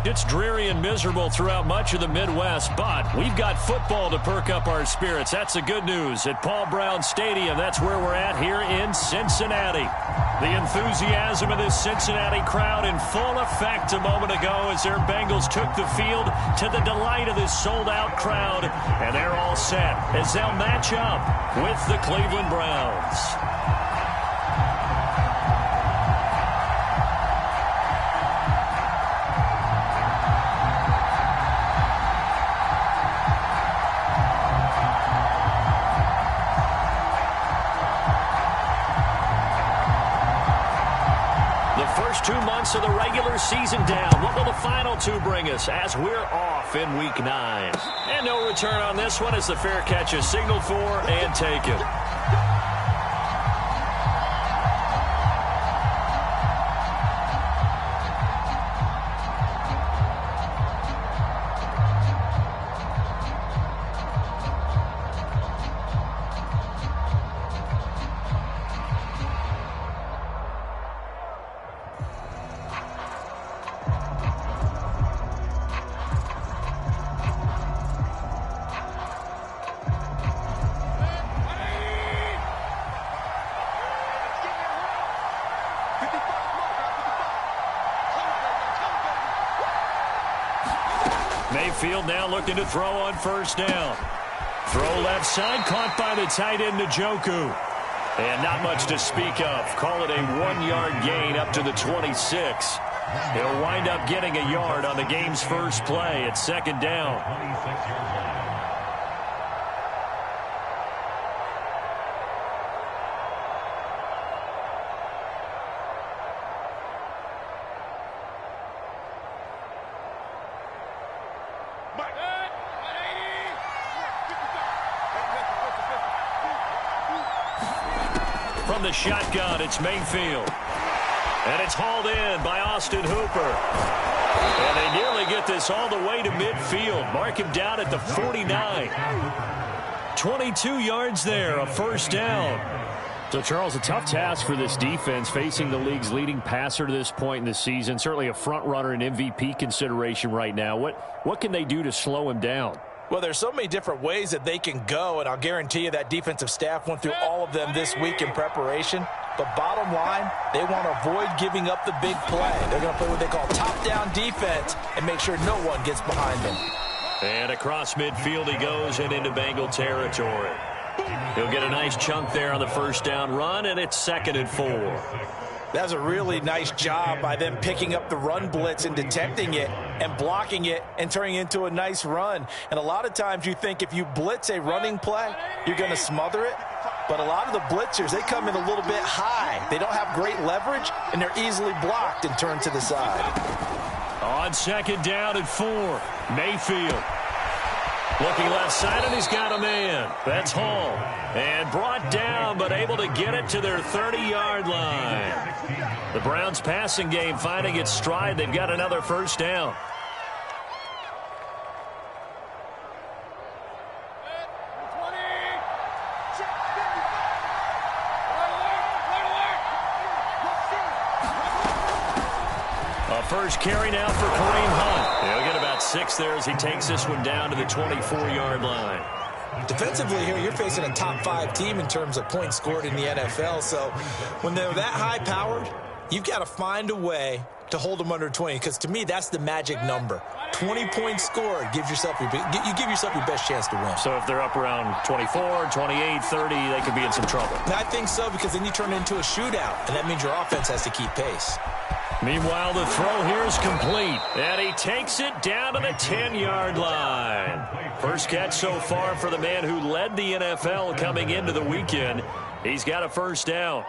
It's dreary and miserable throughout much of the Midwest, but we've got football to perk up our spirits. That's the good news. At Paul Brown Stadium, that's where we're at here in Cincinnati. The enthusiasm of this Cincinnati crowd in full effect a moment ago as their Bengals took the field to the delight of this sold-out crowd. And they're all set as they'll match up with the Cleveland Browns. First 2 months of the regular season down. What will the final two bring us as we're off in Week 9? And no return on this one as the fair catch is signaled for and taken. Mayfield now looking to throw on first down. Throw left side, caught by the tight end, Njoku. And not much to speak of. Call it a 1-yard gain up to the 26. He'll wind up getting a yard on the game's first play at second down. From the shotgun, it's Mayfield. And it's hauled in by Austin Hooper. And they nearly get this all the way to midfield. Mark him down at the 49. 22 yards there, a first down. So, Charles, a tough task for this defense facing the league's leading passer to this point in the season. Certainly a front runner in MVP consideration right now. What can they do to slow him down? Well, there's so many different ways that they can go, and I'll guarantee you that defensive staff went through all of them this week in preparation. But bottom line, they want to avoid giving up the big play. They're going to play what they call top-down defense and make sure no one gets behind them. And across midfield he goes and into Bengal territory. He'll get a nice chunk there on the first down run, and it's 2nd and 4. That's a really nice job by them picking up the run blitz and detecting it and blocking it and turning it into a nice run. And a lot of times you think if you blitz a running play, you're going to smother it. But a lot of the blitzers, they come in a little bit high. They don't have great leverage, and they're easily blocked and turned to the side. On second down and 4, Mayfield. Looking left side, and he's got a man. That's Hall. And brought down, but able to get it to their 30-yard line. The Browns' passing game finding its stride. They've got another first down. A first carry now for Kareem Hunt. He'll get about 6 there as he takes this one down to the 24-yard line. Defensively here, you're facing a top-5 team in terms of points scored in the NFL. So when they're that high-powered, you've got to find a way to hold them under 20. Because to me, that's the magic number. 20 points scored gives yourself you give yourself your best chance to win. So if they're up around 24, 28, 30, they could be in some trouble. I think so, because then you turn it into a shootout, and that means your offense has to keep pace. Meanwhile, the throw here is complete, and he takes it down to the 10-yard line. First catch so far for the man who led the NFL coming into the weekend. He's got a first down.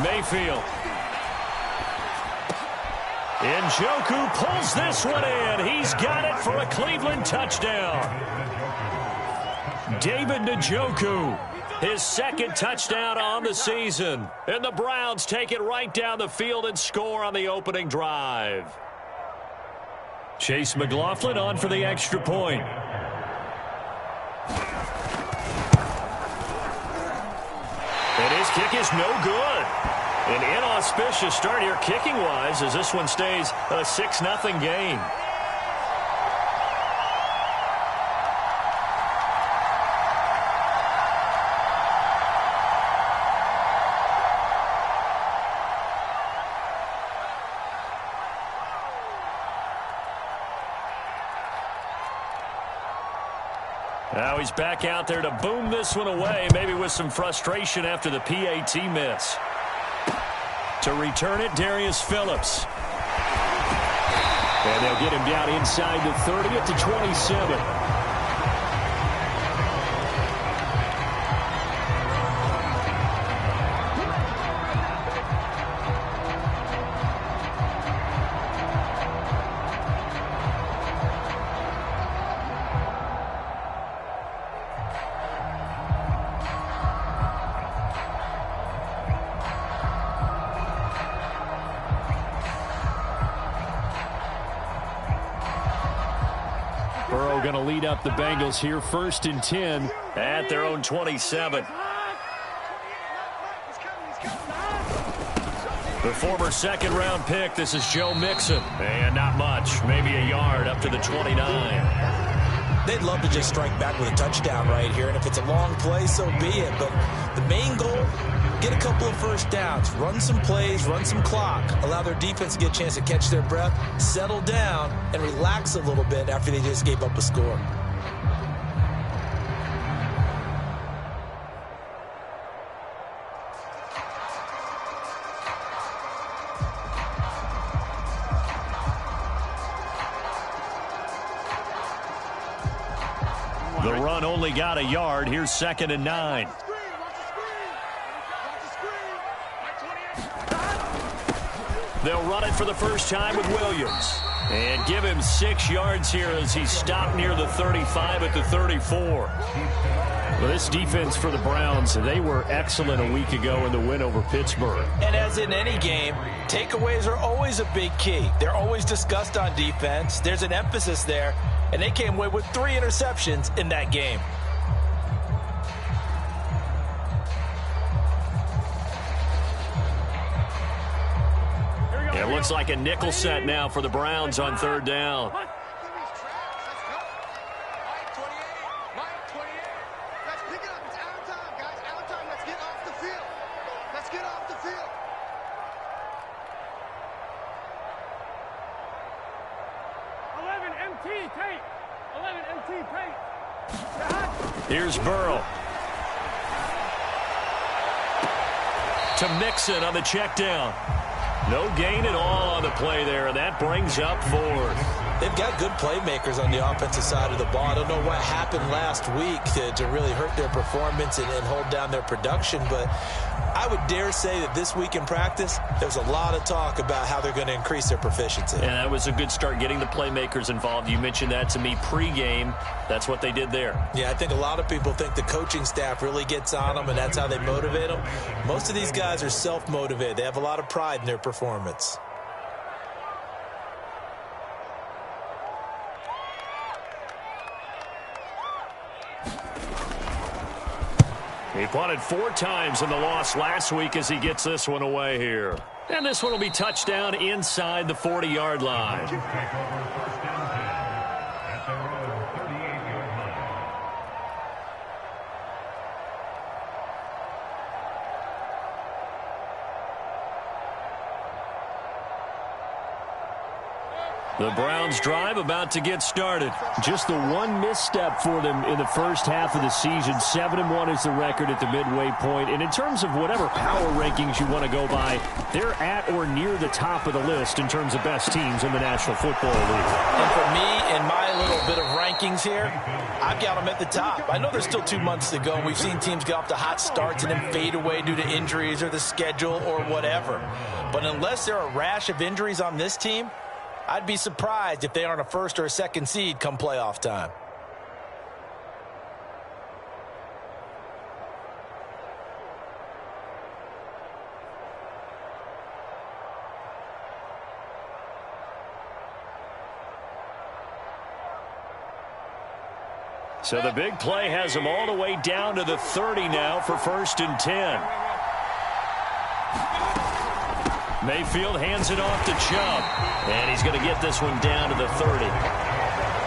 Mayfield. Njoku pulls this one in. He's got it for a Cleveland touchdown. David Njoku His second touchdown on the season. And the Browns take it right down the field and score on the opening drive. Chase McLaughlin on for the extra point. And his kick is no good. An inauspicious start here kicking-wise as this one stays a 6-0 game. Now he's back out there to boom this one away, maybe with some frustration after the PAT miss. To return it, Darius Phillips. And they'll get him down inside the 30 at the 27. Burrow going to lead up the Bengals here, 1st and 10 at their own 27. The former second-round pick, this is Joe Mixon. And not much, maybe a yard up to the 29. They'd love to just strike back with a touchdown right here, and if it's a long play, so be it. But the main goal, get a couple of first downs, run some plays, run some clock, allow their defense to get a chance to catch their breath, settle down, and relax a little bit after they just gave up a score. The run only got a yard. Here's 2nd and 9. They'll run it for the first time with Williams. And give him 6 yards here as he stopped near the 35 at the 34. Well, this defense for the Browns, they were excellent a week ago in the win over Pittsburgh. And as in any game, takeaways are always a big key. They're always discussed on defense. There's an emphasis there. And they came away with 3 interceptions in that game. It looks like a nickel set now for the Browns on 3rd down. Here's Burrow. To Mixon on the check down. No gain at all on the play there, and that brings up 4th. They've got good playmakers on the offensive side of the ball. I don't know what happened last week to really hurt their performance and hold down their production, but I would dare say that this week in practice, there's a lot of talk about how they're going to increase their proficiency. And that was a good start, getting the playmakers involved. You mentioned that to me pregame. That's what they did there. Yeah, I think a lot of people think the coaching staff really gets on them, and that's how they motivate them. Most of these guys are self-motivated. They have a lot of pride in their performance. He punted 4 times in the loss last week as he gets this one away here. And this one will be touchdown inside the 40-yard line. The Browns drive about to get started. Just the one misstep for them in the first half of the season. 7-1 is the record at the midway point. And in terms of whatever power rankings you want to go by, they're at or near the top of the list in terms of best teams in the National Football League. And for me, in my little bit of rankings here, I've got them at the top. I know there's still 2 months to go, and we've seen teams get off to hot starts and then fade away due to injuries or the schedule or whatever. But unless there are a rash of injuries on this team, I'd be surprised if they aren't a 1st or a 2nd seed come playoff time. So the big play has them all the way down to the 30 now for 1st and 10. Mayfield hands it off to Chubb. And he's going to get this one down to the 30.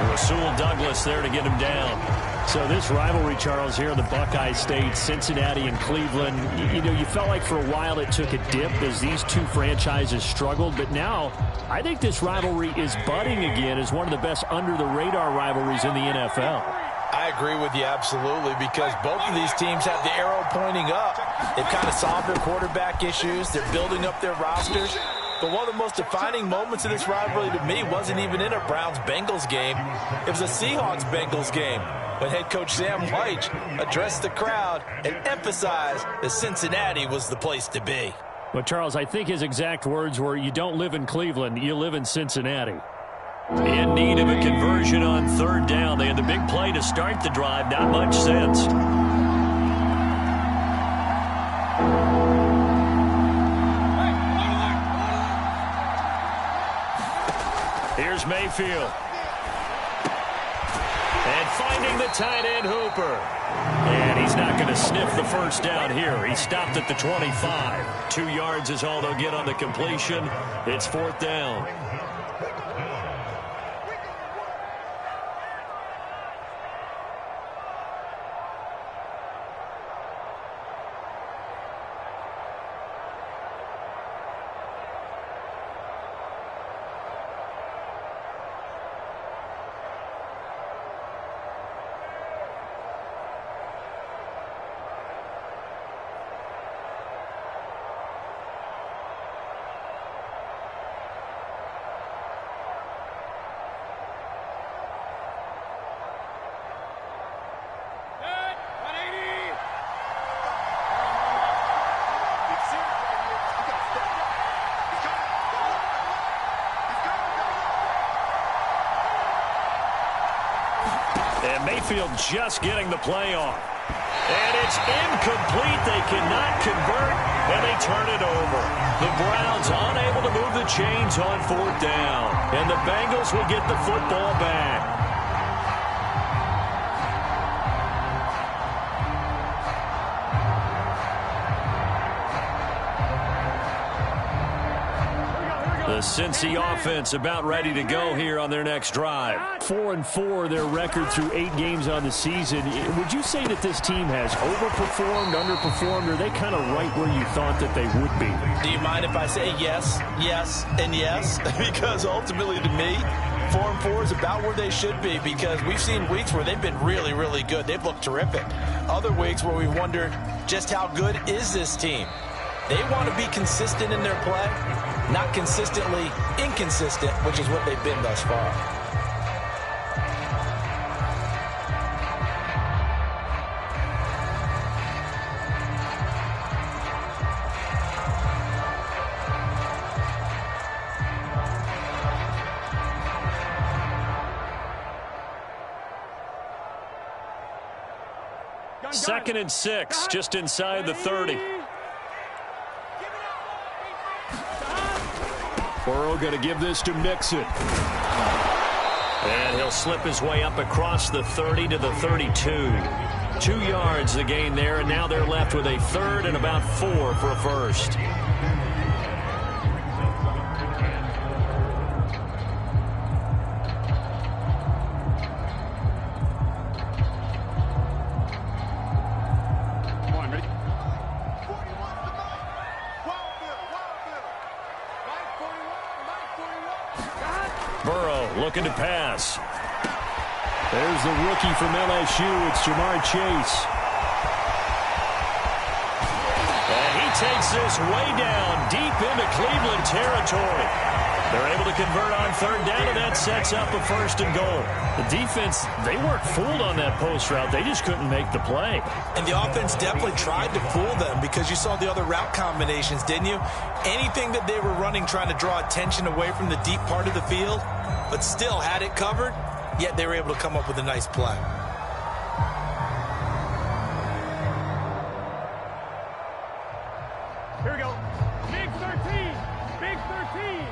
Rasul Douglas there to get him down. So this rivalry, Charles, here in the Buckeye State, Cincinnati and Cleveland, you know, you felt like for a while it took a dip as these two franchises struggled. But now I think this rivalry is budding again as one of the best under-the-radar rivalries in the NFL. I agree with you absolutely, because both of these teams have the arrow pointing up. They've kind of solved their quarterback issues. They're building up their rosters. But one of the most defining moments of this rivalry to me wasn't even in a Browns-Bengals game. It was a Seahawks-Bengals game when head coach Sam Leitch addressed the crowd and emphasized that Cincinnati was the place to be. But, Charles, I think his exact words were, you don't live in Cleveland, you live in Cincinnati. In need of a conversion on 3rd down. They had the big play to start the drive. Not much sense. Here's Mayfield. And finding the tight end, Hooper. And he's not going to sniff the 1st down here. He stopped at the 25. 2 yards is all they'll get on the completion. It's 4th down. And Mayfield just getting the play off. And it's incomplete. They cannot convert, and they turn it over. The Browns unable to move the chains on 4th down. And the Bengals will get the football back. The Cincy offense about ready to go here on their next drive. 4-4, their record through 8 games on the season. Would you say that this team has overperformed, underperformed, or are they kind of right where you thought that they would be? Do you mind if I say yes, yes, and yes? Because ultimately to me, 4-4 is about where they should be, because we've seen weeks where they've been really, really good. They've looked terrific. Other weeks where we wondered just how good is this team. They want to be consistent in their play, not consistently inconsistent, which is what they've been thus far. Second and 6, just inside the 30. Burrow going to give this to Mixon. And he'll slip his way up across the 30 to the 32. 2 yards the gain there, and now they're left with a 3rd and about 4 for a first. Burrow looking to pass. There's the rookie from LSU. It's Jamar Chase. And he takes this way down deep into Cleveland territory. They're able to convert on 3rd down, and that sets up a 1st and goal. The defense, they weren't fooled on that post route. They just couldn't make the play. And the offense definitely tried to fool them, because you saw the other route combinations, didn't you? Anything that they were running trying to draw attention away from the deep part of the field, but still had it covered, yet they were able to come up with a nice play. Here we go. Big 13. Big 13.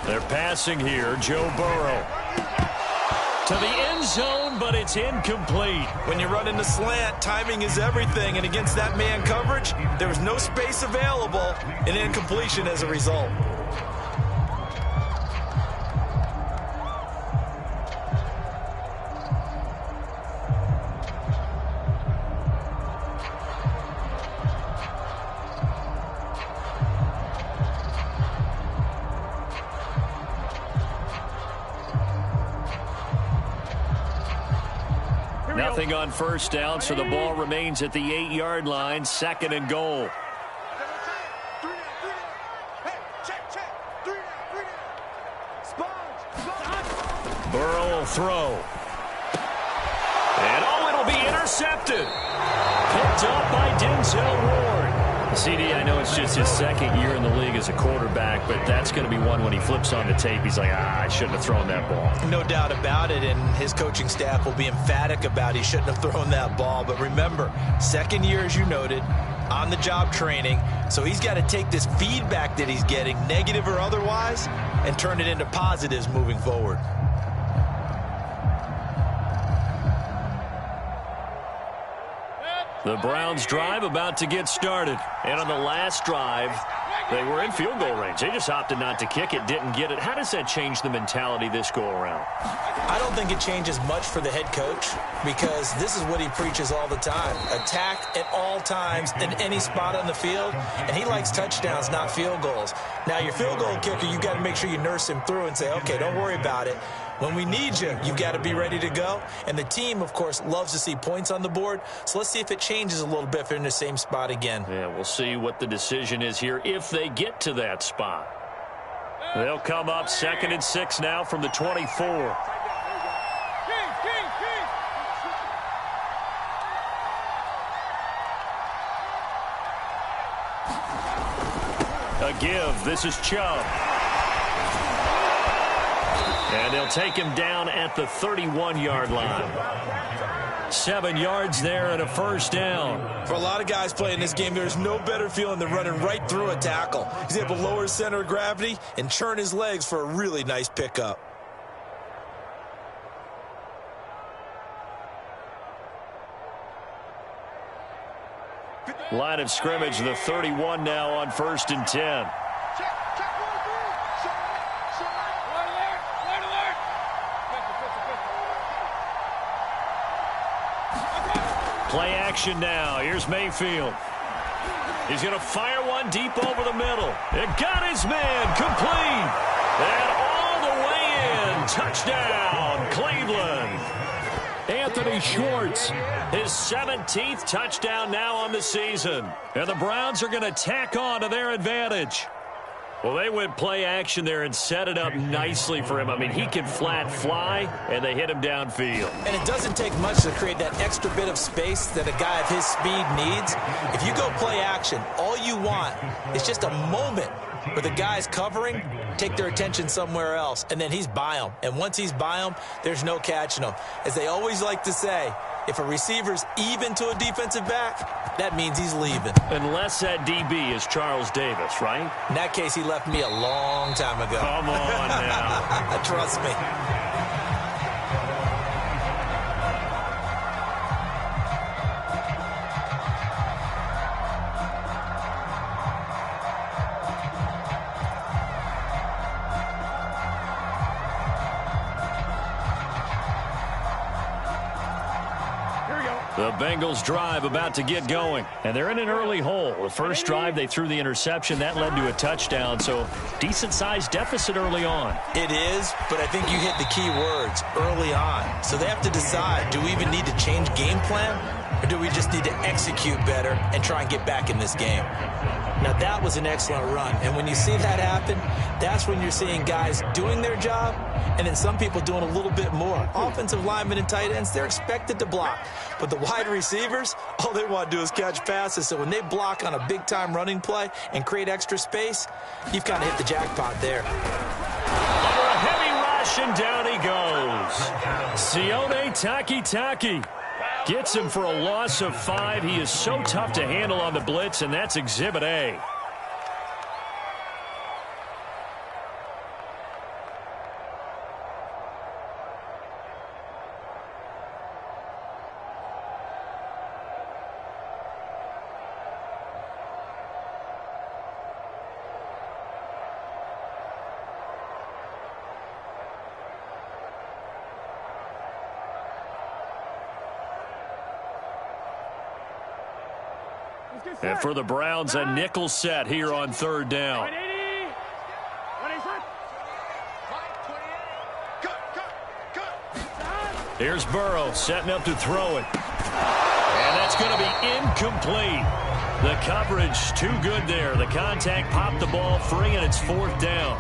They're passing here. Joe Burrow. to the end zone, but it's incomplete. When you run in the slant, timing is everything, and against that man coverage, there was no space available, and incompletion as a result. Nothing on first down, so the ball remains at the 8-yard line, 2nd and goal. Burrow will throw. And it'll be intercepted. Picked up by Denzel Ward. CD, I know it's just his 2nd year in the league as a quarterback, but that's going to be one when he flips on the tape. He's like, I shouldn't have thrown that ball. No doubt about it, and his coaching staff will be emphatic about he shouldn't have thrown that ball. But remember, 2nd year, as you noted, on-the-job training, so he's got to take this feedback that he's getting, negative or otherwise, and turn it into positives moving forward. The Browns drive about to get started. And on the last drive, they were in field goal range. They just opted not to kick it, didn't get it. How does that change the mentality this go around? I don't think it changes much for the head coach because this is what he preaches all the time. Attack at all times in any spot on the field, and he likes touchdowns, not field goals. Now, your field goal kicker, you've got to make sure you nurse him through and say, okay, don't worry about it. When we need you, you've got to be ready to go. And the team, of course, loves to see points on the board. So let's see if it changes a little bit if they're in the same spot again. Yeah, we'll see what the decision is here if they get to that spot. They'll come up 2nd and 6 now from the 24. A give. This is Chubb. And they'll take him down at the 31-yard line. 7 yards there and a first down. For a lot of guys playing this game, there's no better feeling than running right through a tackle. He's able to lower his center of gravity and churn his legs for a really nice pickup. Line of scrimmage, the 31 now on 1st and 10. Play action now. Here's Mayfield. He's going to fire one deep over the middle. It got his man complete. And all the way in. Touchdown, Cleveland. Anthony Schwartz, his 17th touchdown now on the season. And the Browns are going to tack on to their advantage. Well, they went play action there and set it up nicely for him. I mean, he can flat fly, and they hit him downfield. And it doesn't take much to create that extra bit of space that a guy of his speed needs. If you go play action, all you want is just a moment where the guy's covering, take their attention somewhere else, and then he's by him. And once he's by him, there's no catching him. As they always like to say, if a receiver's even to a defensive back, that means he's leaving. Unless that DB is Charles Davis, right? In that case, he left me a long time ago. Come on now. Trust me. The Bengals drive about to get going, and they're in an early hole. The first drive, they threw the interception. That led to a touchdown, so decent-sized deficit early on. It is, but I think you hit the key words, early on. So they have to decide, do we even need to change game plan, or do we just need to execute better and try and get back in this game? Now, that was an excellent run, and when you see that happen, that's when you're seeing guys doing their job and then some people doing a little bit more. Offensive linemen and tight ends, they're expected to block. But the wide receivers, all they want to do is catch passes. So when they block on a big-time running play and create extra space, you've kind of hit the jackpot there. Under a heavy rush, and down he goes. Sione Takitaki gets him for a loss of 5. He is so tough to handle on the blitz, and that's Exhibit A. And for the Browns, a nickel set here on third down. Here's Burrow setting up to throw it. And that's going to be incomplete. The coverage too good there. The contact popped the ball free, and it's fourth down.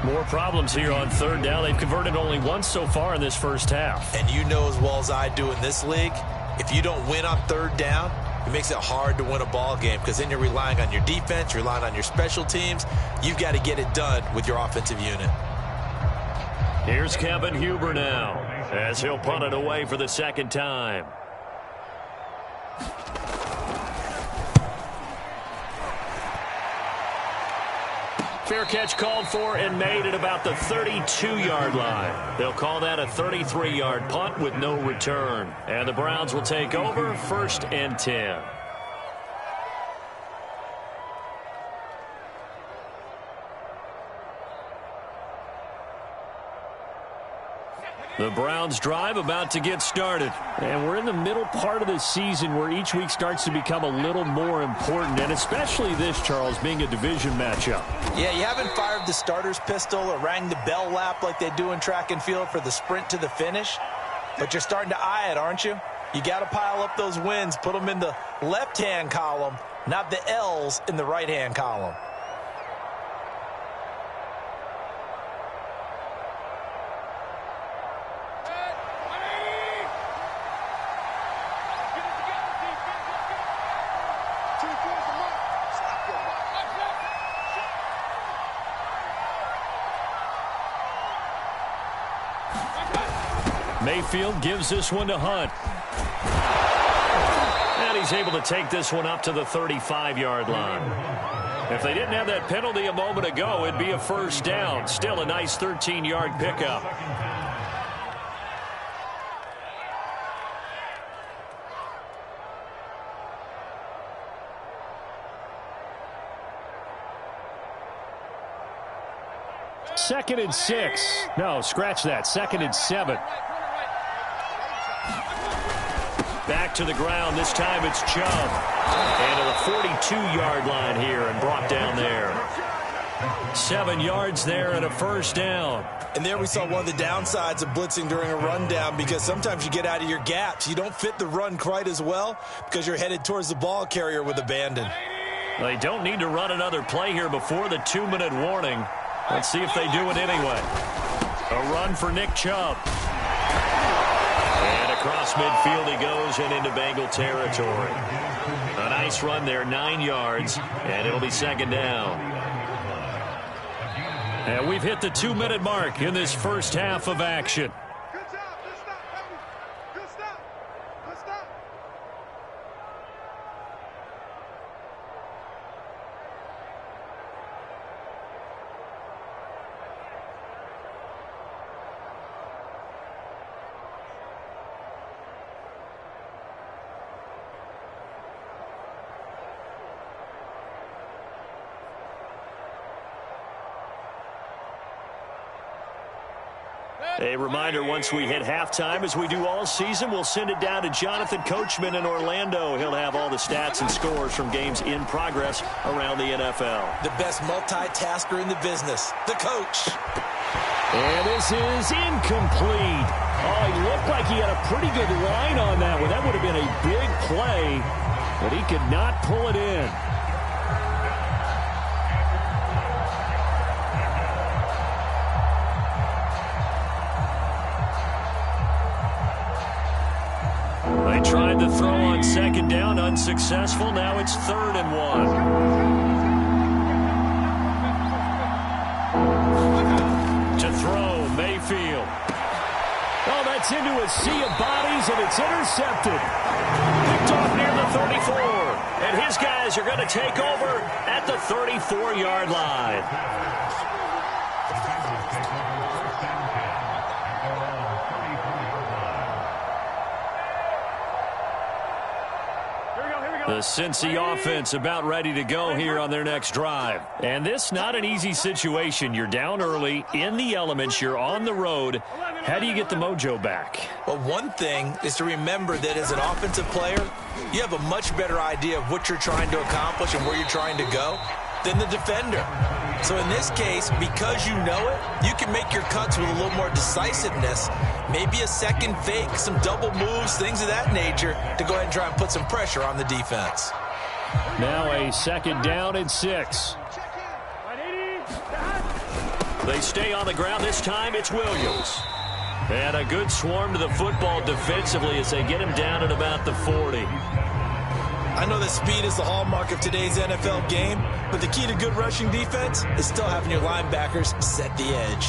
More problems here on third down. They've converted only once so far in this first half. And you know as well as I do in this league, if you don't win on third down, it makes it hard to win a ball game because then you're relying on your defense, you're relying on your special teams. You've got to get it done with your offensive unit. Here's Kevin Huber now as he'll punt it away for the second time. Fair catch called for and made at about the 32-yard line. They'll call that a 33-yard punt with no return. And the Browns will take over, 1st and 10. The Browns drive about to get started. And we're in the middle part of the season where each week starts to become a little more important, and especially this, Charles, being a division matchup. Yeah, you haven't fired the starter's pistol or rang the bell lap like they do in track and field for the sprint to the finish, but you're starting to eye it, aren't you? You got to pile up those wins, put them in the left-hand column, not the L's in the right-hand column. Mayfield gives this one to Hunt. And he's able to take this one up to the 35-yard line. If they didn't have that penalty a moment ago, it'd be a first down. Still a nice 13-yard pickup. Second and 6. No, scratch that. 2nd and 7. Back to the ground. This time it's Chubb. And to the 42-yard line here and brought down there. 7 yards there and a first down. And there we saw one of the downsides of blitzing during a rundown, because sometimes you get out of your gaps. You don't fit the run quite as well because you're headed towards the ball carrier with abandon. They don't need to run another play here before the 2-minute warning. Let's see if they do it anyway. A run for Nick Chubb. And across midfield he goes and into Bengal territory. A nice run there, 9 yards, and it'll be second down. And we've hit the 2-minute mark in this first half of action. A reminder, once we hit halftime, as we do all season, we'll send it down to Jonathan Coachman in Orlando. He'll have all the stats and scores from games in progress around the NFL. The best multitasker in the business, the coach. And this is incomplete. Oh, he looked like he had a pretty good line on that one. That would have been a big play, but he could not pull it in. They tried to throw on second down, unsuccessful. Now it's 3rd and 1. To throw, Mayfield. Oh, that's into a sea of bodies, and it's intercepted. Picked off near the 34. And his guys are going to take over at the 34-yard line. The Cincy offense about ready to go here on their next drive. And this not an easy situation. You're down early, in the elements, you're on the road. How do you get the mojo back? Well, one thing is to remember that as an offensive player, you have a much better idea of what you're trying to accomplish and where you're trying to go than the defender. So in this case, because you know it, you can make your cuts with a little more decisiveness, maybe a second fake, some double moves, things of that nature, to go ahead and try and put some pressure on the defense. Now a 2nd down and 6. They stay on the ground. This time it's Williams. And a good swarm to the football defensively as they get him down at about the 40. I know that speed is the hallmark of today's NFL game, but the key to good rushing defense is still having your linebackers set the edge.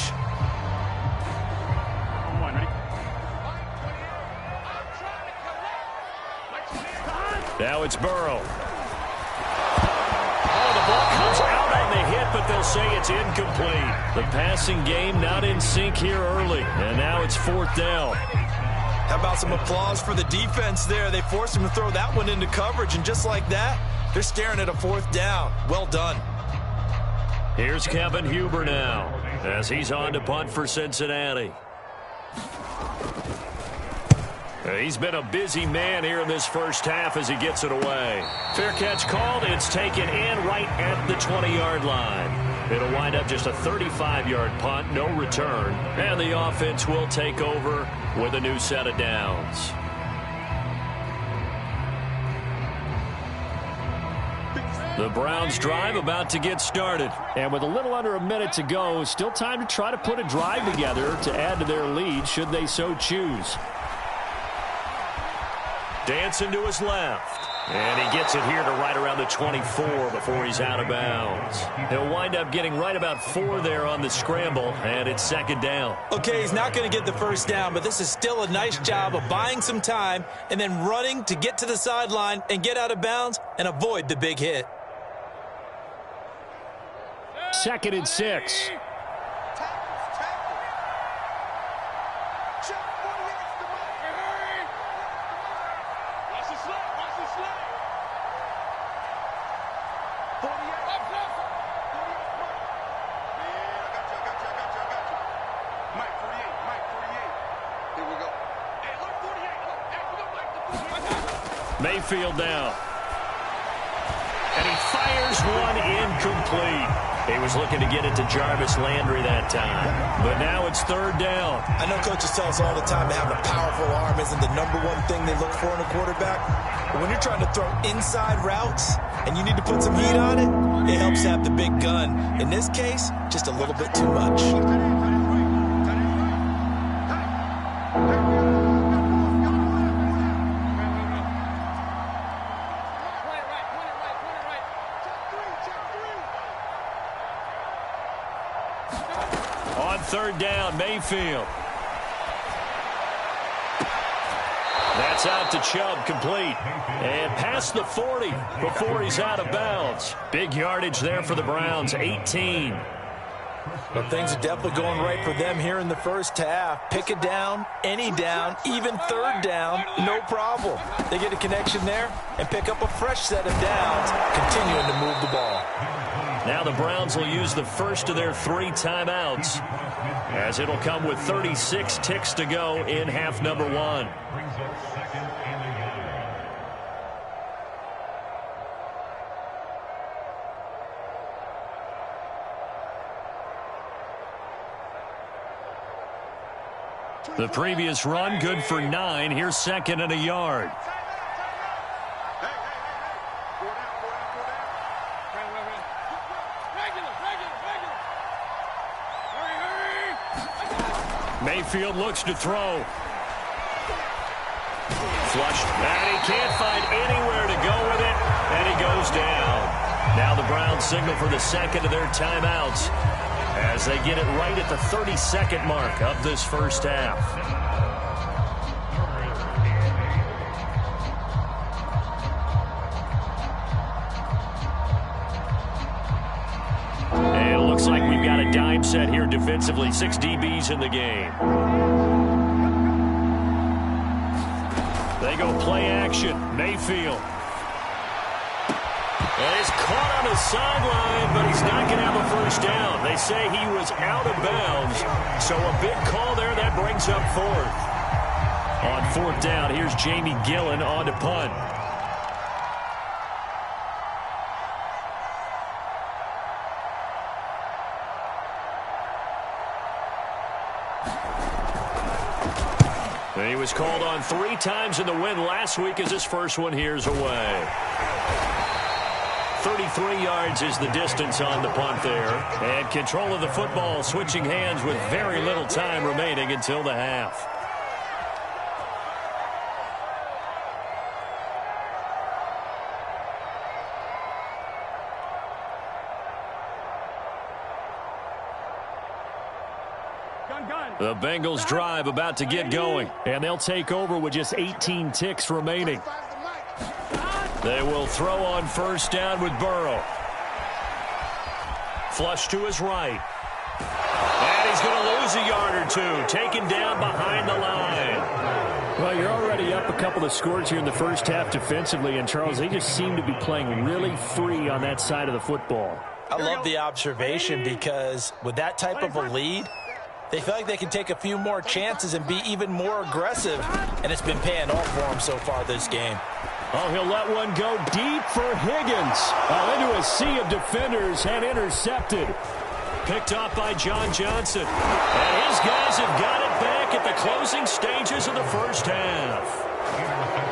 Now it's Burrow. Oh, the ball comes out on the hit, but they'll say it's incomplete. The passing game not in sync here early, and now it's 4th down. How about some applause for the defense there? They forced him to throw that one into coverage, and just like that, they're staring at a 4th down. Well done. Here's Kevin Huber now as he's on to punt for Cincinnati. He's been a busy man here in this first half as he gets it away. Fair catch called. It's taken in right at the 20-yard line. It'll wind up just a 35-yard punt, no return. And the offense will take over with a new set of downs. The Browns drive about to get started. And with a little under a minute to go, still time to try to put a drive together to add to their lead should they so choose. Dancing to his left. And he gets it here to right around the 24 before he's out of bounds. He'll wind up getting right about 4 there on the scramble, and it's 2nd down. Okay, he's not going to get the first down, but this is still a nice job of buying some time and then running to get to the sideline and get out of bounds and avoid the big hit. 2nd and 6. Mayfield now. And he fires one incomplete. He was looking to get it to Jarvis Landry that time. But now it's 3rd down. I know coaches tell us all the time that having a powerful arm isn't the #1 thing they look for in a quarterback. But when you're trying to throw inside routes and you need to put some heat on it, it helps to have the big gun. In this case, just a little bit too much. On 3rd down, Mayfield. That's out to Chubb, complete. And past the 40 before he's out of bounds. Big yardage there for the Browns, 18. But things are definitely going right for them here in the first half. Pick a down, any down, even 3rd down, no problem. They get a connection there and pick up a fresh set of downs, continuing to move the ball. Now the Browns will use the first of their 3 timeouts, as it'll come with 36 ticks to go in half number 1. The previous run good for 9. Here's 2nd and a yard. Mayfield looks to throw. Flushed, and he can't find anywhere to go with it, and he goes down. Now the Browns signal for the 2nd of their timeouts as they get it right at the 32nd mark of this first half. And it looks like we've got a dime set here defensively. 6 DBs in the game. They go play action. Mayfield. And he's caught on the sideline, but he's not going to have a first down. They say he was out of bounds, so a big call there. That brings up fourth. On fourth down, here's Jamie Gillen on to punt. And he was called on 3 times in the win last week as his first one here's away. 33 yards is the distance on the punt there. And control of the football switching hands with very little time remaining until the half. The Bengals drive about to get going, and they'll take over with just 18 ticks remaining. They will throw on first down with Burrow. Flush to his right. And he's going to lose a yard or two, taken down behind the line. Well, you're already up a couple of scores here in the first half defensively, and Charles, they just seem to be playing really free on that side of the football. I love the observation because with that type of a lead, they feel like they can take a few more chances and be even more aggressive, and it's been paying off for them so far this game. Oh, he'll let one go deep for Higgins. Into a sea of defenders and intercepted. Picked off by John Johnson. And his guys have got it back at the closing stages of the first half.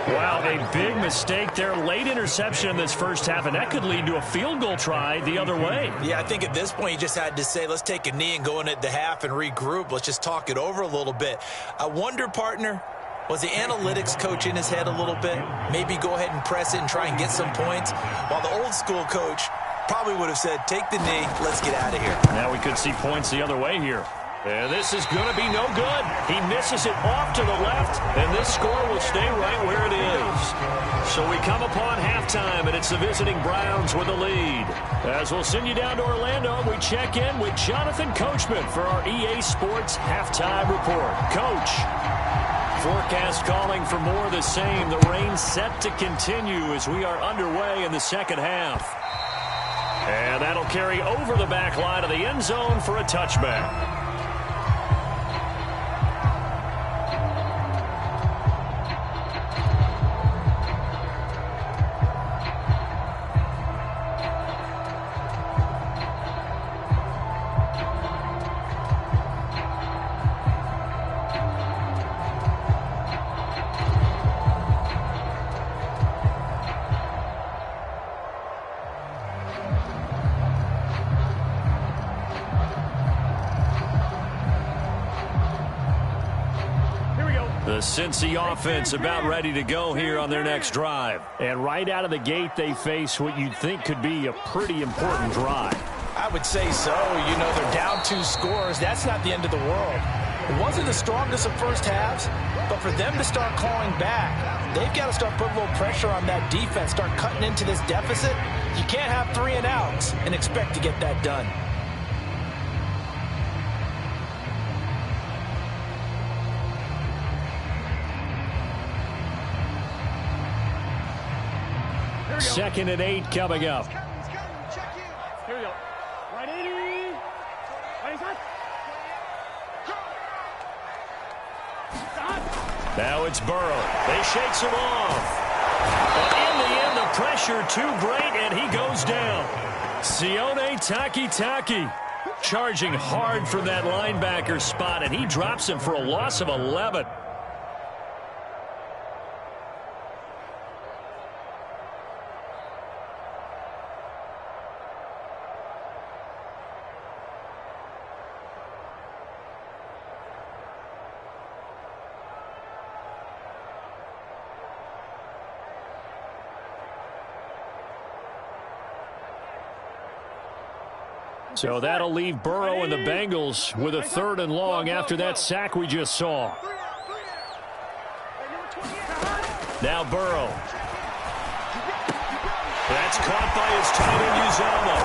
Wow, a big mistake there. Late interception in this first half, and that could lead to a field goal try the other way. Yeah, I think at this point you just had to say, let's take a knee and go in at the half and regroup. Let's just talk it over a little bit. I wonder, partner, was the analytics coach in his head a little bit? Maybe go ahead and press it and try and get some points, while the old school coach probably would have said, take the knee, let's get out of here. Now we could see points the other way here. And this is going to be no good. He misses it off to the left, and this score will stay right where it is. So we come upon halftime, and it's the visiting Browns with the lead. As we'll send you down to Orlando, we check in with Jonathan Coachman for our EA Sports Halftime Report. Coach. Forecast calling for more of the same. The rain set to continue as we are underway in the second half. And that'll carry over the back line of the end zone for a touchback. The Cincy offense about ready to go here on their next drive. And right out of the gate, they face what you'd think could be a pretty important drive. I would say so. You know, they're down 2 scores. That's not the end of the world. It wasn't the strongest of first halves, but for them to start clawing back, they've got to start putting a little pressure on that defense, start cutting into this deficit. You can't have 3 and outs and expect to get that done. Second and 8 coming up. Here we go. Right 80. Right inside. Now it's Burrow. They shakes him off. But in the end, the pressure too great, and he goes down. Sione Takitaki charging hard from that linebacker spot, and he drops him for a loss of 11. So that'll leave Burrow and the Bengals with a 3rd and long after that sack we just saw. Now Burrow. That's caught by his tight end Uzomah.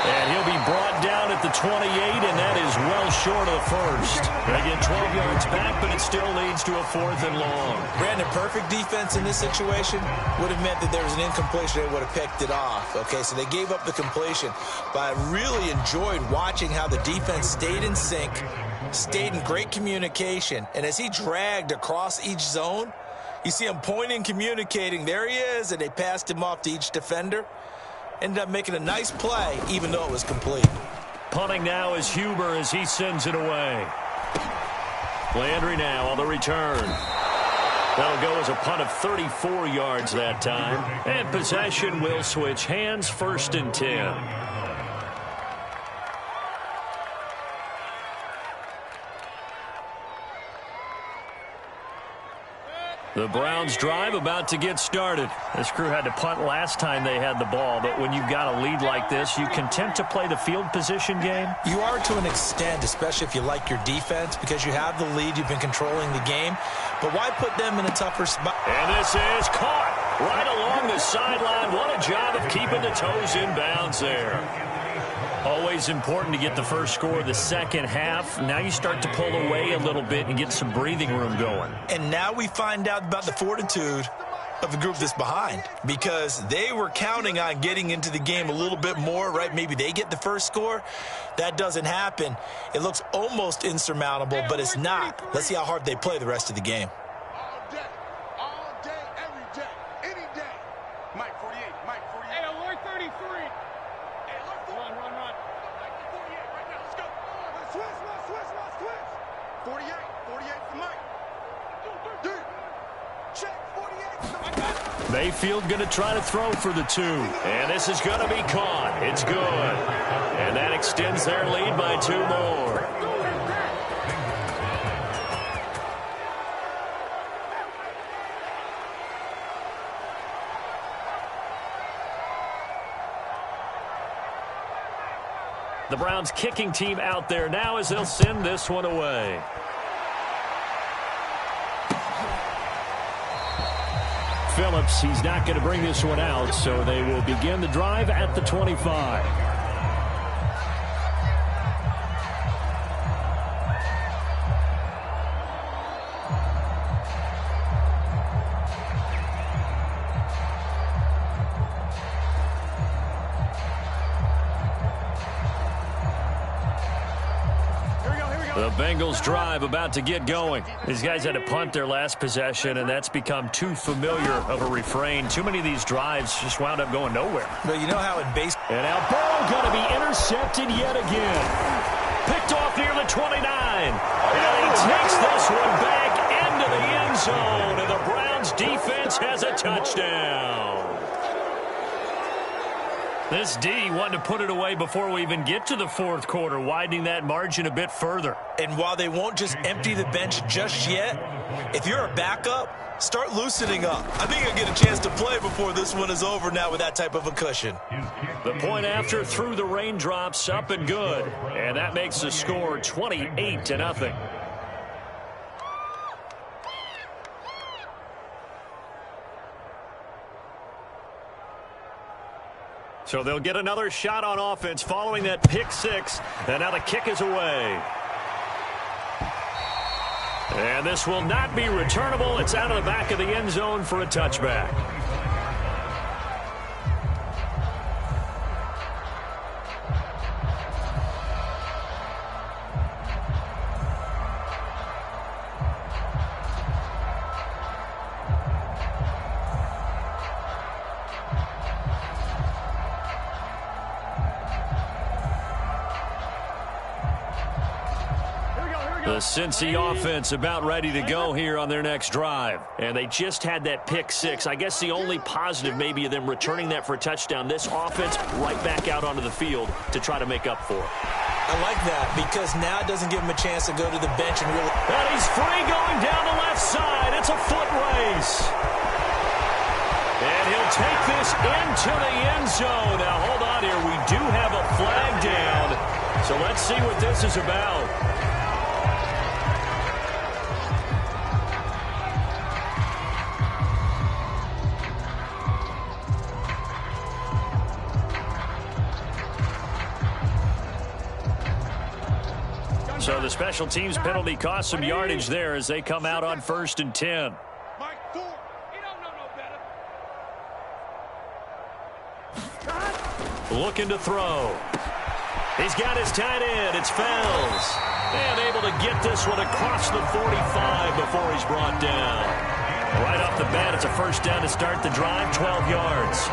And he'll be brought down at the 28, and that is well short of the first. They get 12 yards back, but it still leads to a 4th and long. Brandon, perfect defense in this situation would have meant that there was an incompletion. They would have picked it off. Okay, so they gave up the completion. But I really enjoyed watching how the defense stayed in sync, stayed in great communication. And as he dragged across each zone, you see him pointing, communicating. There he is, and they passed him off to each defender. Ended up making a nice play, even though it was complete. Punting now is Huber as he sends it away. Landry now on the return. That'll go as a punt of 34 yards that time. And possession will switch hands, 1st and 10. The Browns drive about to get started. This crew had to punt last time they had the ball, but when you've got a lead like this, you content to play the field position game? You are to an extent, especially if you like your defense, because you have the lead, you've been controlling the game. But why put them in a tougher spot? And this is caught right along the sideline. What a job of keeping the toes in bounds there. Always important to get the first score of the second half. Now you start to pull away a little bit and get some breathing room going. And now we find out about the fortitude of the group that's behind, because they were counting on getting into the game a little bit more, right? Maybe they get the first score. That doesn't happen. It looks almost insurmountable, but it's not. Let's see how hard they play the rest of the game. All day, every day, any day. Mike 48, Mike 48. Hey, alert 33. Hey, alert 4. Run. Mike 48 right now. Let's go. Switch. 48 for Mike. Dude. Check 48. Mayfield going to try to throw for the 2. And this is going to be caught. It's good. And that extends their lead by 2 more. The Browns kicking team out there now as they'll send this one away. Phillips, he's not going to bring this one out, so they will begin the drive at the 25. The Bengals drive about to get going. These guys had to punt their last possession, and that's become too familiar of a refrain. Too many of these drives just wound up going nowhere. Well, you know how in baseball... And now Burrow going to be intercepted yet again. Picked off near the 29. And he takes this one back into the end zone, and the Browns defense has a touchdown. This D wanted to put it away before we even get to the 4th quarter, widening that margin a bit further. And while they won't just empty the bench just yet, if you're a backup, start loosening up. I think you'll get a chance to play before this one is over now with that type of a cushion. The point after through the raindrops, up and good. And that makes the score 28-0. So they'll get another shot on offense following that pick 6. And now the kick is away. And this will not be returnable. It's out of the back of the end zone for a touchback. The Cincy offense about ready to go here on their next drive. And they just had that pick 6. I guess the only positive maybe of them returning that for a touchdown. This offense right back out onto the field to try to make up for it. I like that because now it doesn't give him a chance to go to the bench and really... And he's free going down the left side. It's a foot race. And he'll take this into the end zone. Now, hold on here. We do have a flag down. So let's see what this is about. special teams penalty cost some yardage there as they come out on 1st and 10. Mike 4. You don't know no better. Looking to throw. He's got his tight end. It's Fells. And able to get this one across the 45 before he's brought down. Right off the bat, it's a first down to start the drive, 12 yards.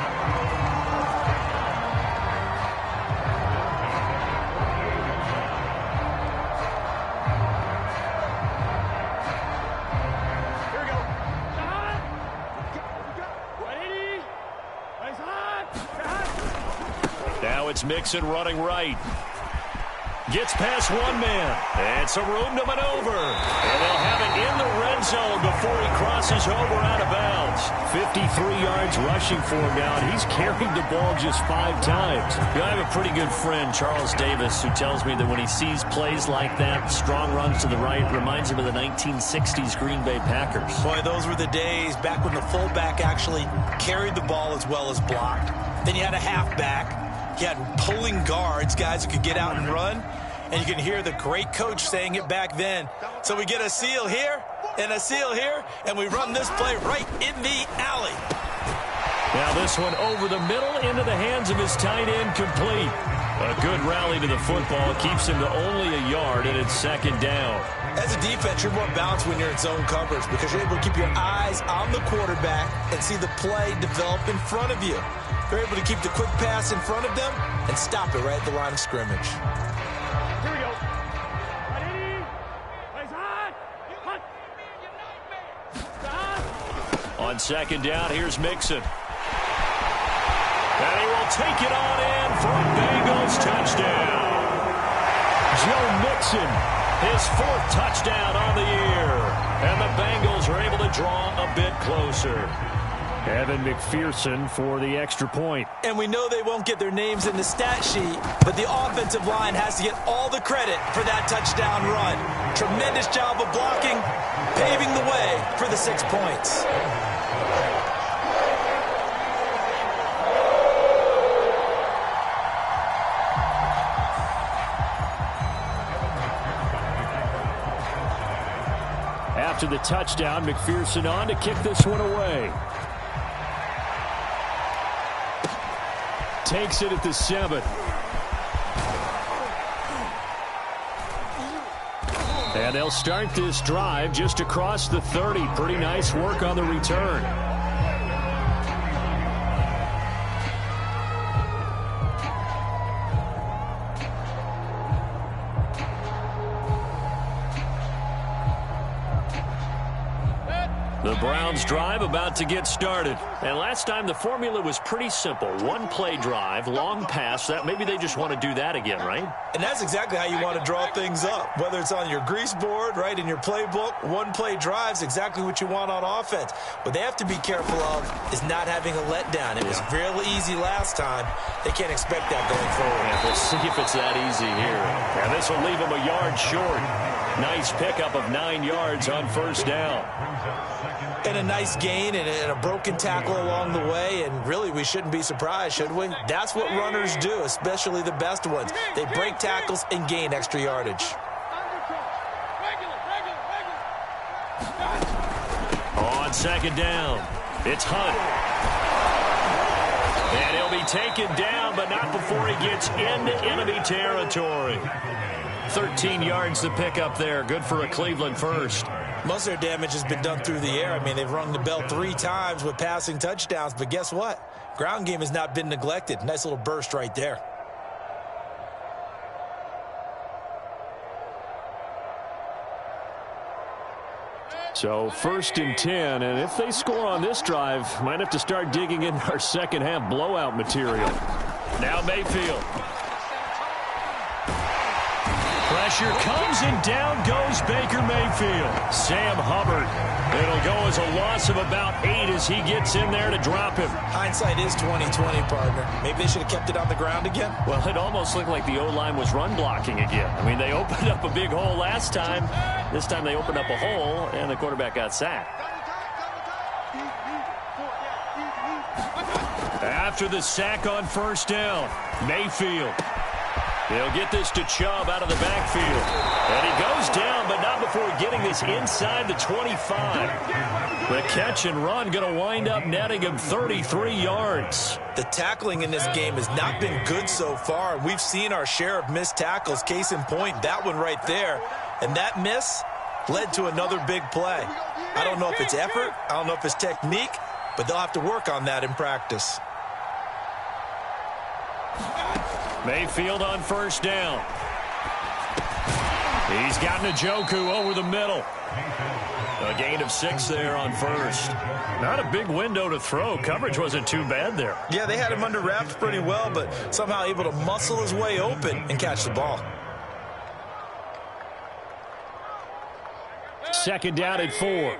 Now it's Mixon running right. Gets past one man. And some room to maneuver. And they'll have it in the red zone before he crosses over out of bounds. 53 yards rushing for him now. And he's carried the ball just 5 times. I have a pretty good friend, Charles Davis, who tells me that when he sees plays like that, strong runs to the right, reminds him of the 1960s Green Bay Packers. Boy, those were the days back when the fullback actually carried the ball as well as blocked. Then you had a halfback. You had pulling guards, guys who could get out and run. And you can hear the great coach saying it back then. So we get a seal here and a seal here, and we run this play right in the alley. Now this one over the middle into the hands of his tight end, complete. A good rally to the football. Keeps him to only a yard, and it's 2nd down. As a defense, you're more balanced when you're in zone coverage because you're able to keep your eyes on the quarterback and see the play develop in front of you. You're able to keep the quick pass in front of them and stop it right at the line of scrimmage. Here we go. Ready? Plays hot. On 2nd down, here's Mixon. And he will take it on in for a Bengals touchdown. Joe Mixon, his 4th touchdown on the year. And the Bengals are able to draw a bit closer. Evan McPherson for the extra point. And we know they won't get their names in the stat sheet, but the offensive line has to get all the credit for that touchdown run. Tremendous job of blocking, paving the way for the 6 points. After the touchdown, McPherson on to kick this one away. Takes it at the 7. And they'll start this drive just across the 30. Pretty nice work on the return. The Browns drive about to get started. And last time the formula was pretty simple. 1 play drive, long pass. That maybe they just want to do that again, right? And that's exactly how you want to draw things up. Whether it's on your grease board, right, in your playbook, 1 play drive is exactly what you want on offense. What they have to be careful of is not having a letdown. It was real easy last time. They can't expect that going forward. And we'll see if it's that easy here. And this will leave him a yard short. Nice pickup of 9 yards on 1st down. And a nice gain and a broken tackle along the way. And really, we shouldn't be surprised, should we? That's what runners do, especially the best ones. They break tackles and gain extra yardage. On 2nd down, it's Hunt. And he'll be taken down, but not before he gets into enemy territory. 13 yards to pick up there. Good for a Cleveland first. Most of their damage has been done through the air. I mean, they've rung the bell 3 times with passing touchdowns, but guess what? Ground game has not been neglected. Nice little burst right there. So 1st and 10, and if they score on this drive, might have to start digging in our second half blowout material. Now Mayfield. Pressure comes and down goes Baker Mayfield. Sam Hubbard. It'll go as a loss of about 8 as he gets in there to drop him. Hindsight is 20/20, partner. Maybe they should have kept it on the ground again. Well, it almost looked like the O-line was run blocking again. I mean, they opened up a big hole last time. This time they opened up a hole, and the quarterback got sacked. After the sack on 1st down, Mayfield. He'll get this to Chubb out of the backfield. And he goes down, but not before getting this inside the 25. The catch and run going to wind up netting him 33 yards. The tackling in this game has not been good so far. We've seen our share of missed tackles. Case in point, that one right there. And that miss led to another big play. I don't know if it's effort. I don't know if it's technique. But they'll have to work on that in practice. Mayfield on first down. He's got Njoku over the middle. A gain of 6 there on first. Not a big window to throw. Coverage wasn't too bad there. Yeah, they had him under wraps pretty well, but somehow able to muscle his way open and catch the ball. Second down at 4.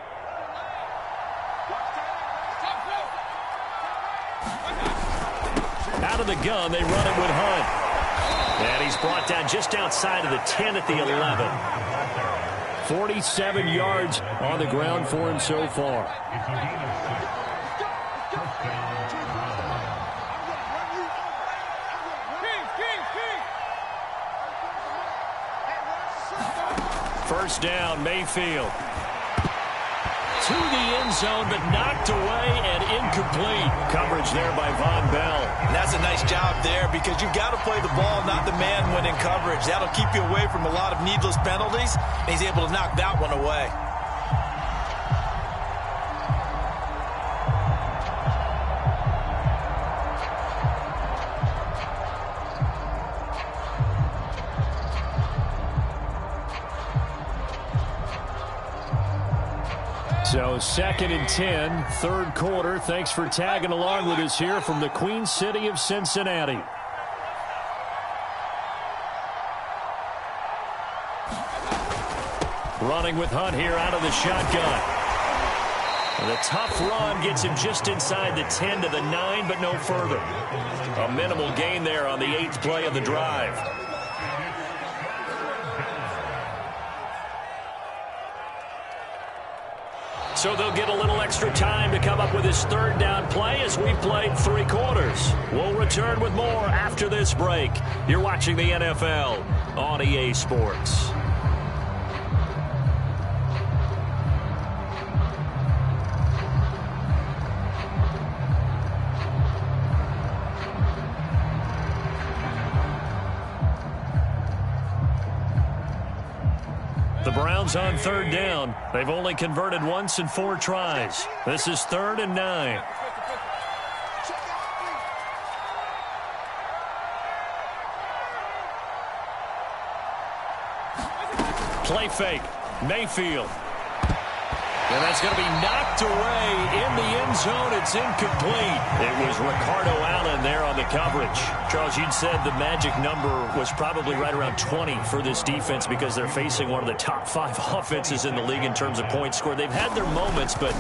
Out of the gun, they run it with Hunt. And he's brought down just outside of the 10 at the 11. 47 yards on the ground for him so far. First down, Mayfield. To the end zone, but knocked away and incomplete. Coverage there by Von Bell. And that's a nice job there because you've got to play the ball, not the man when in coverage. That'll keep you away from a lot of needless penalties, and he's able to knock that one away. So 2nd and 10, third quarter. Thanks for tagging along with us here from the Queen City of Cincinnati. Running with Hunt here out of the shotgun. The tough run gets him just inside the 10 to the 9, but no further. A minimal gain there on the 8th play of the drive. So they'll get a little extra time to come up with his third down play as we've played 3 quarters. We'll return with more after this break. You're watching the NFL on EA Sports. The Browns on third down. They've only converted once in 4 tries. This is 3rd and 9. Play fake. Mayfield. And that's going to be knocked away in the end zone. It's incomplete. It was Ricardo Allen there on the coverage. Charles, you'd said the magic number was probably right around 20 for this defense because they're facing one of the top 5 offenses in the league in terms of points scored. They've had their moments, but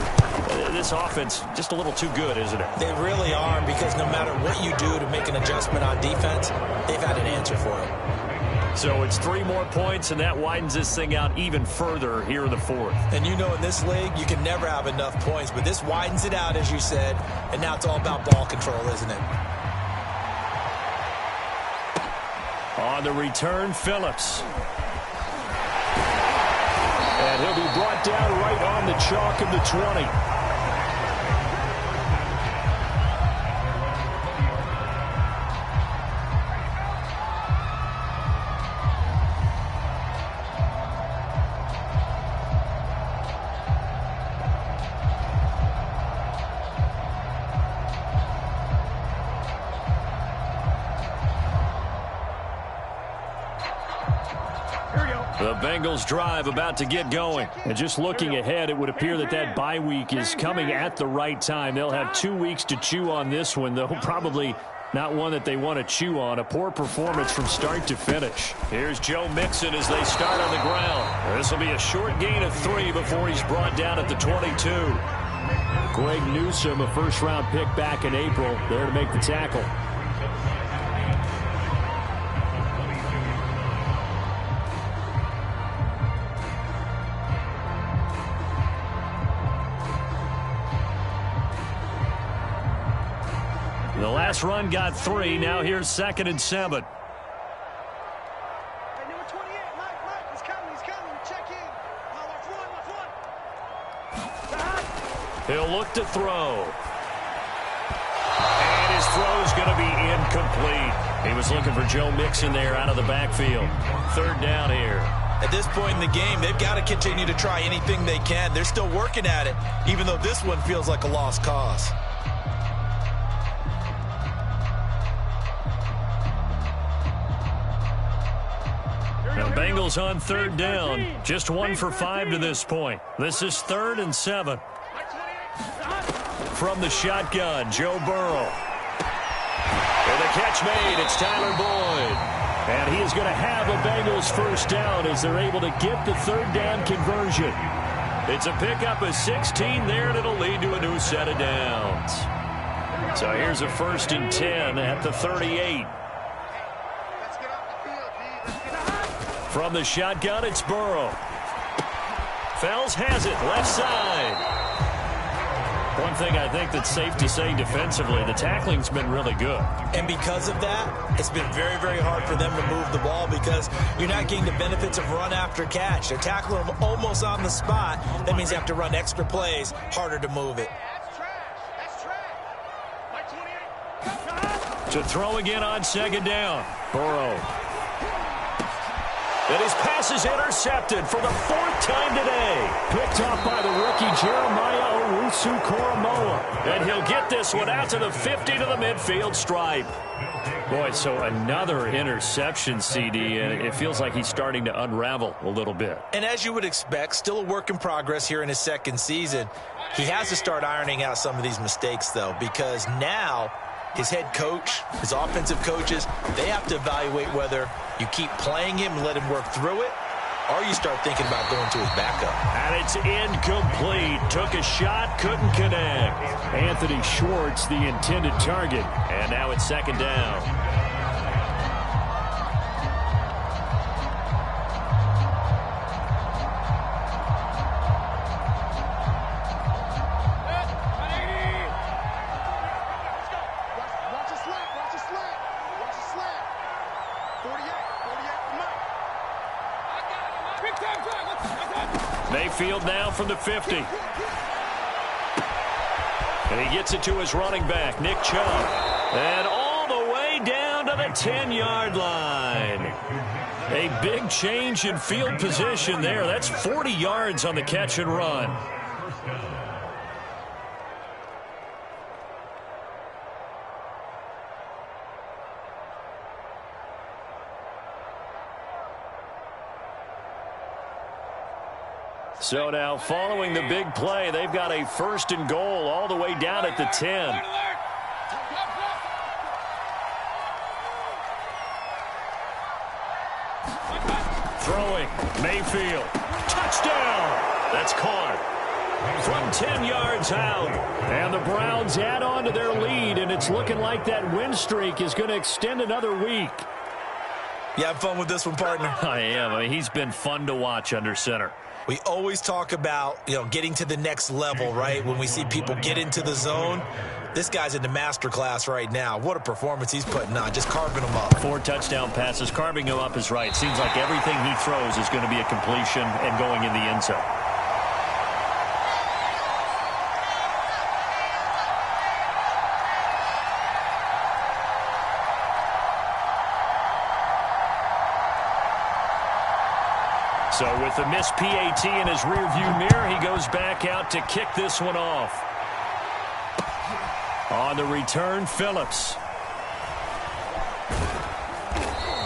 this offense just a little too good, isn't it? They really are, because no matter what you do to make an adjustment on defense, they've had an answer for it. So it's 3 more points, and that widens this thing out even further here in the 4th. And you know, in this league, you can never have enough points, but this widens it out, as you said, and now it's all about ball control, isn't it? On the return, Phillips. And he'll be brought down right on the chalk of the 20. The Bengals drive about to get going. And just looking ahead, it would appear that that bye week is coming at the right time. They'll have 2 weeks to chew on this one, though probably not one that they want to chew on. A poor performance from start to finish. Here's Joe Mixon as they start on the ground. This will be a short gain of 3 before he's brought down at the 22. Greg Newsome, a first-round pick back in April, there to make the tackle. The last run got 3. Now here's 2nd and 7. He'll look to throw. And his throw's going to be incomplete. He was looking for Joe Mixon there out of the backfield. Third down here. At this point in the game, they've got to continue to try anything they can. They're still working at it, even though this one feels like a lost cause. The Bengals on third down. Just 1 for 5 to this point. This is 3rd and 7. From the shotgun, Joe Burrow. And the catch made. It's Tyler Boyd. And he is going to have a Bengals first down as they're able to get the third down conversion. It's a pickup of 16 there, and it'll lead to a new set of downs. So here's a 1st and 10 at the 38. From the shotgun, it's Burrow. Fells has it, left side. One thing I think that's safe to say defensively, the tackling's been really good. And because of that, it's been very, very hard for them to move the ball because you're not getting the benefits of run after catch. They're tackling them almost on the spot. That means you have to run extra plays, harder to move it. To throw again on 2nd down. Burrow. And his pass is intercepted for the 4th time today. Picked off by the rookie Jeremiah Owusu-Koramoah. And he'll get this one out to the 50 to the midfield stripe. Boy, so another interception, CD, and it feels like he's starting to unravel a little bit. And as you would expect, still a work in progress here in his 2nd season. He has to start ironing out some of these mistakes, though, because now his head coach, his offensive coaches, they have to evaluate whether you keep playing him and let him work through it, or you start thinking about going to his backup. And it's incomplete. Took a shot, couldn't connect. Anthony Schwartz, the intended target. And now it's 2nd down. Mayfield now from the 50. And he gets it to his running back, Nick Chubb. And all the way down to the 10-yard line. A big change in field position there. That's 40 yards on the catch and run. So now, following the big play, they've got a 1st and goal all the way down at the 10. Throwing, Mayfield. Touchdown! That's caught from 10 yards out. And the Browns add on to their lead, and it's looking like that win streak is going to extend another week. You have fun with this one, partner? I am. I mean, he's been fun to watch under center. We always talk about, getting to the next level, right? When we see people get into the zone, this guy's in the master class right now. What a performance he's putting on, just carving them up. 4 touchdown passes. Carving him up is right. Seems like everything he throws is going to be a completion and going in the end zone. So with the missed PAT in his rearview mirror, he goes back out to kick this one off. On the return, Phillips.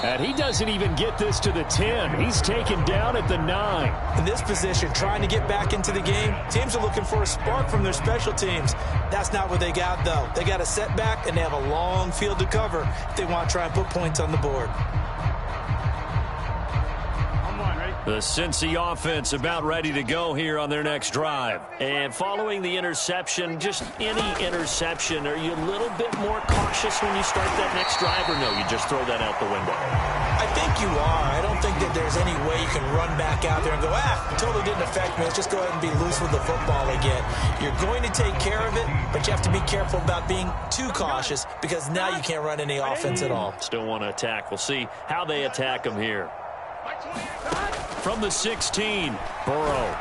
And he doesn't even get this to the 10. He's taken down at the 9. In this position, trying to get back into the game, teams are looking for a spark from their special teams. That's not what they got, though. They got a setback, and they have a long field to cover if they want to try and put points on the board. The Cincy offense about ready to go here on their next drive. And following the interception, just any interception, are you a little bit more cautious when you start that next drive, or no, you just throw that out the window? I think you are. I don't think that there's any way you can run back out there and go, totally didn't affect me. Let's just go ahead and be loose with the football again. You're going to take care of it, but you have to be careful about being too cautious because now you can't run any offense at all. Still want to attack. We'll see how they attack them here. From the 16, Burrow.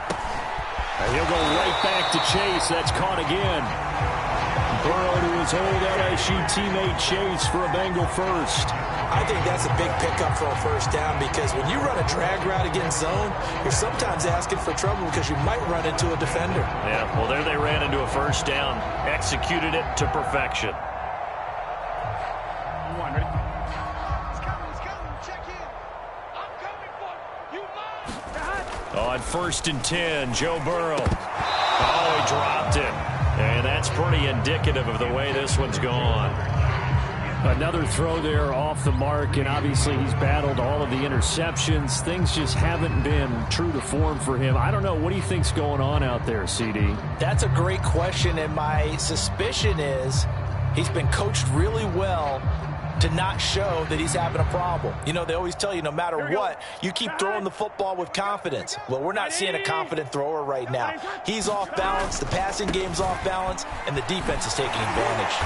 And he'll go right back to Chase. That's caught again. Burrow to his old LSU teammate Chase for a Bengal first. I think that's a big pickup for a first down because when you run a drag route against zone, you're sometimes asking for trouble because you might run into a defender. Yeah, well, there they ran into a first down. Executed it to perfection. On 1st and 10, Joe Burrow. Oh, he dropped it. And that's pretty indicative of the way this one's gone. Another throw there off the mark, and obviously he's battled all of the interceptions. Things just haven't been true to form for him. I don't know. What do you think's going on out there, CD? That's a great question, and my suspicion is he's been coached really well to not show that he's having a problem. You know, they always tell you no matter what, you keep throwing the football with confidence. Well, we're not seeing a confident thrower right now. He's off balance, the passing game's off balance, and the defense is taking advantage.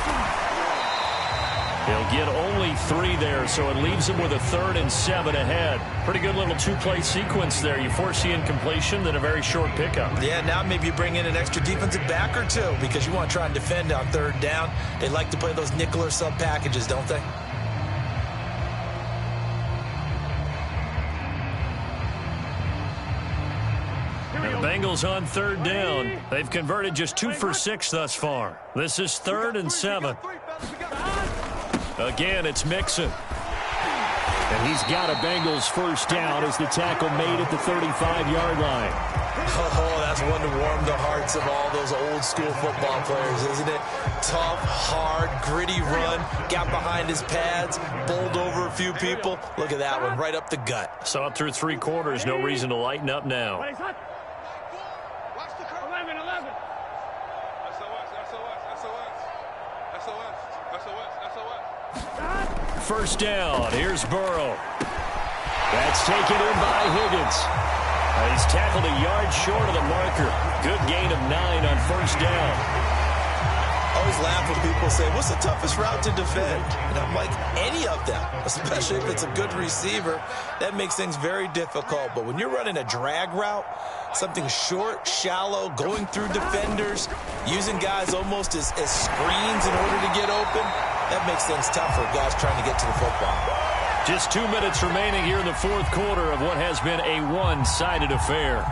He'll get only 3 there, so it leaves him with a 3rd and 7 ahead. Pretty good little 2-play sequence there. You force the incompletion, then a very short pickup. Yeah, now maybe you bring in an extra defensive back or two because you want to try and defend on 3rd down. They like to play those nickel or sub packages, don't they? The Bengals on 3rd down. They've converted just 2 for 6 thus far. This is 3rd and 7. Again, it's Mixon. And he's got a Bengals first down as the tackle made at the 35-yard line. Oh, that's one to warm the hearts of all those old school football players, isn't it? Tough, hard, gritty run, got behind his pads, bowled over a few people. Look at that one, right up the gut. Saw it through 3 quarters, no reason to lighten up now. 11. First down. Here's Burrow. That's taken in by Higgins. He's tackled a yard short of the marker. Good gain of 9 on 1st down. Always laugh when people say, what's the toughest route to defend? And I'm like, any of them, especially if it's a good receiver. That makes things very difficult. But when you're running a drag route, something short, shallow, going through defenders, using guys almost as screens in order to get open, that makes things tough for guys trying to get to the football. Just 2 minutes remaining here in the 4th quarter of what has been a one-sided affair.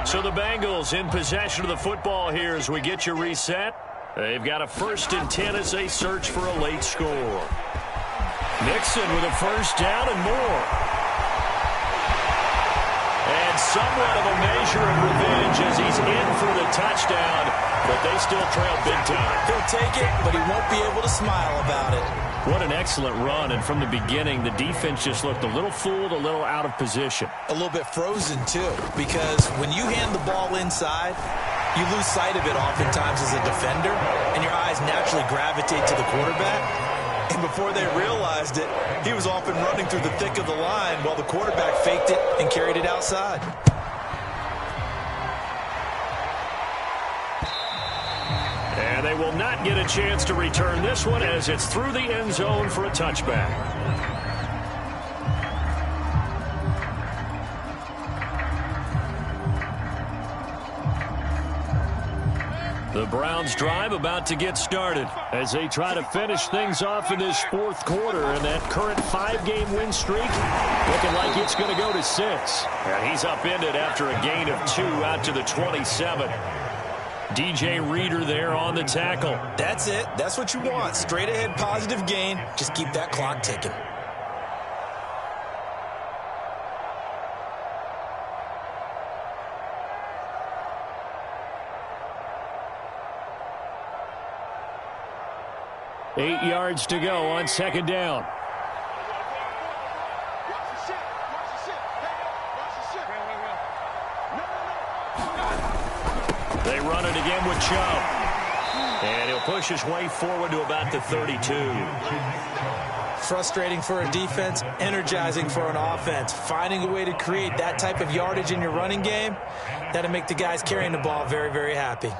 So the Bengals in possession of the football here as we get you reset. They've got a 1st and 10 as they search for a late score. Mixon with a first down and more. And somewhat of a measure of revenge as he's in for the touchdown, but they still trail big time. He'll take it, but he won't be able to smile about it. What an excellent run, and from the beginning, the defense just looked a little fooled, a little out of position. A little bit frozen, too, because when you hand the ball inside, you lose sight of it oftentimes as a defender, and your eyes naturally gravitate to the quarterback. And before they realized it, he was off and running through the thick of the line while the quarterback faked it and carried it outside. And they will not get a chance to return this one as it's through the end zone for a touchback. The Browns drive about to get started as they try to finish things off in this 4th quarter, and that current 5-game win streak looking like it's going to go to 6. And he's upended after a gain of 2 out to the 27. DJ Reader there on the tackle. That's it. That's what you want. Straight ahead positive gain. Just keep that clock ticking. Eight yards to go on 2nd down. They run it again with Chubb. And he'll push his way forward to about the 32. Frustrating for a defense, energizing for an offense. Finding a way to create that type of yardage in your running game, that'll make the guys carrying the ball very, very happy.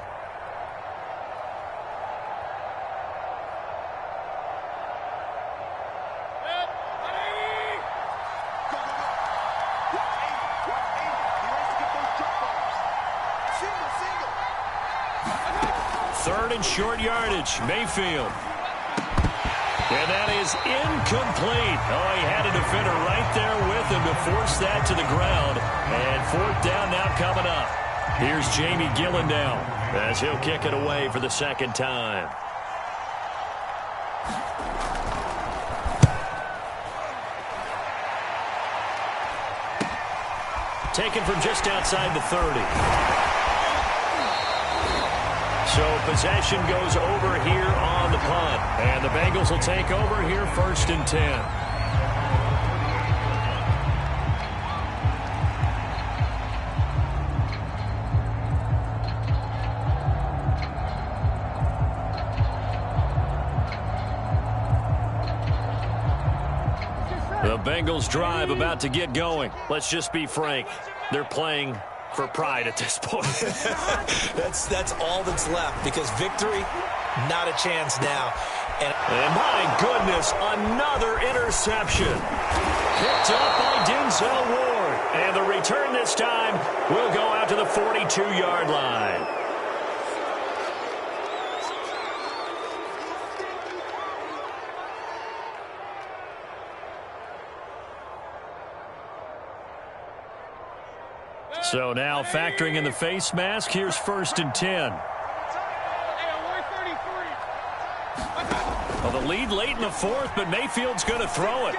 3rd and short yardage. Mayfield. And that is incomplete. Oh, he had a defender right there with him to force that to the ground. And 4th down now coming up. Here's Jamie Gillen now as he'll kick it away for the 2nd time. Taken from just outside the 30. So possession goes over here on the punt. And the Bengals will take over here 1st and 10. The Bengals drive about to get going. Let's just be frank. They're playing for pride at this point. That's all that's left, because victory, not a chance now. And my goodness, another interception. Picked up by Denzel Ward. And the return this time will go out to the 42-yard line. So now factoring in the face mask, here's 1st and 10. Well, the lead late in the 4th, but Mayfield's going to throw it.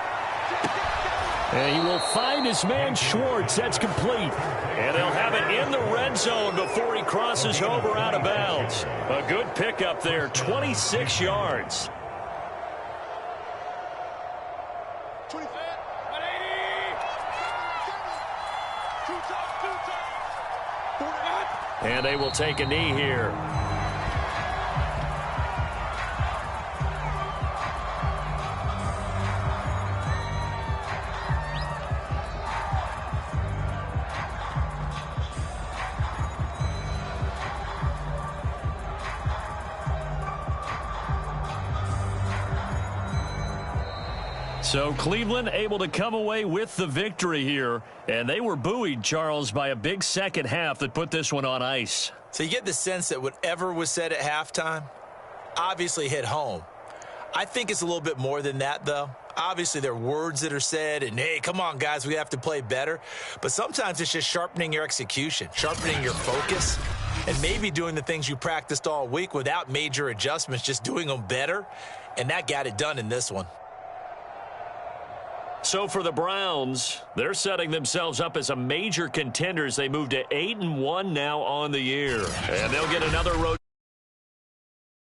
And he will find his man Schwartz. That's complete. And they'll have it in the red zone before he crosses over out of bounds. A good pickup there, 26 yards. And they will take a knee here. So Cleveland able to come away with the victory here. And they were buoyed, Charles, by a big second half that put this one on ice. So you get the sense that whatever was said at halftime obviously hit home. I think it's a little bit more than that, though. Obviously, there are words that are said, and, hey, come on, guys, we have to play better. But sometimes it's just sharpening your execution, sharpening your focus, and maybe doing the things you practiced all week without major adjustments, just doing them better. And that got it done in this one. So for the Browns, they're setting themselves up as a major contender as they move to 8-1 now on the year. And they'll get another road.